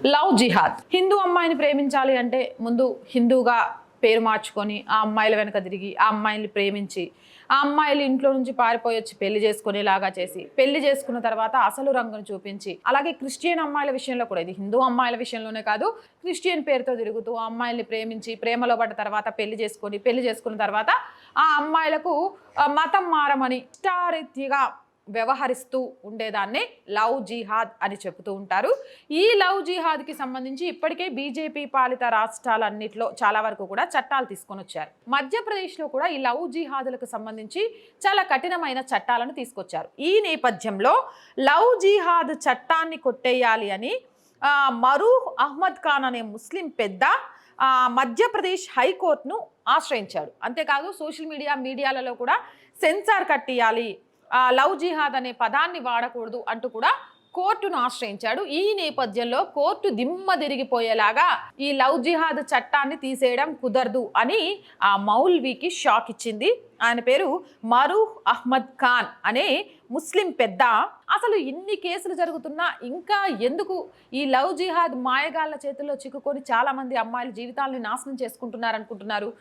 Love జిహాద్. హిందూ అమ్మాయిని ప్రేమించాలి అంటే ముందు హిందూగా పేరు మార్చుకొని ఆ అమ్మాయిల వెనక తిరిగి ఆ అమ్మాయిని ప్రేమించి ఆ అమ్మాయిలు ఇంట్లో నుంచి పారిపోయి వచ్చి పెళ్లి చేసుకునేలాగా చేసి పెళ్లి చేసుకున్న తర్వాత అసలు రంగును చూపించి, అలాగే క్రిస్టియన్ అమ్మాయిల విషయంలో కూడా, ఇది హిందూ అమ్మాయిల విషయంలోనే కాదు, క్రిస్టియన్ పేరుతో తిరుగుతూ ఆ అమ్మాయిల్ని ప్రేమించి ప్రేమలో పడ్డ తర్వాత పెళ్లి చేసుకున్న తర్వాత ఆ అమ్మాయిలకు మతం మారమని ఇష్టారీతిగా వ్యవహరిస్తూ ఉండేదాన్నే లవ్ జిహాద్ అని చెబుతూ ఉంటారు. ఈ లవ్ జిహాద్కి సంబంధించి ఇప్పటికే బీజేపీ పాలిత రాష్ట్రాలన్నింటిలో చాలా వరకు కూడా చట్టాలు తీసుకొని వచ్చారు. మధ్యప్రదేశ్లో కూడా ఈ లవ్ జిహాదులకు సంబంధించి చాలా కఠినమైన చట్టాలను తీసుకొచ్చారు. ఈ నేపథ్యంలో లవ్ జిహాద్ చట్టాన్ని కొట్టేయాలి అని మరూహ్ అహ్మద్ ఖాన్ అనే ముస్లిం పెద్ద మధ్యప్రదేశ్ హైకోర్టును ఆశ్రయించాడు. అంతేకాదు సోషల్ మీడియాలలో కూడా సెన్సార్ కట్టియాలి, లవ్ జిహాద్ అనే పదాన్ని వాడకూడదు అంటూ కూడా కోర్టును ఆశ్రయించాడు. ఈ నేపథ్యంలో కోర్టు దిమ్మ తిరిగిపోయేలాగా ఈ లవ్ జిహాద్ చట్టాన్ని తీసేయడం కుదరదు అని ఆ మౌల్వీకి షాక్ ఇచ్చింది. ఆయన పేరు మరూహ్ అహ్మద్ ఖాన్ అనే ముస్లిం పెద్ద. అసలు ఇన్ని కేసులు జరుగుతున్నా ఇంకా ఎందుకు ఈ లవ్ జిహాద్ మాయగాళ్ల చేతుల్లో చిక్కుకొని చాలా మంది అమ్మాయిల జీవితాలని నాశనం చేసుకుంటున్నారు అనుకుంటున్నారు?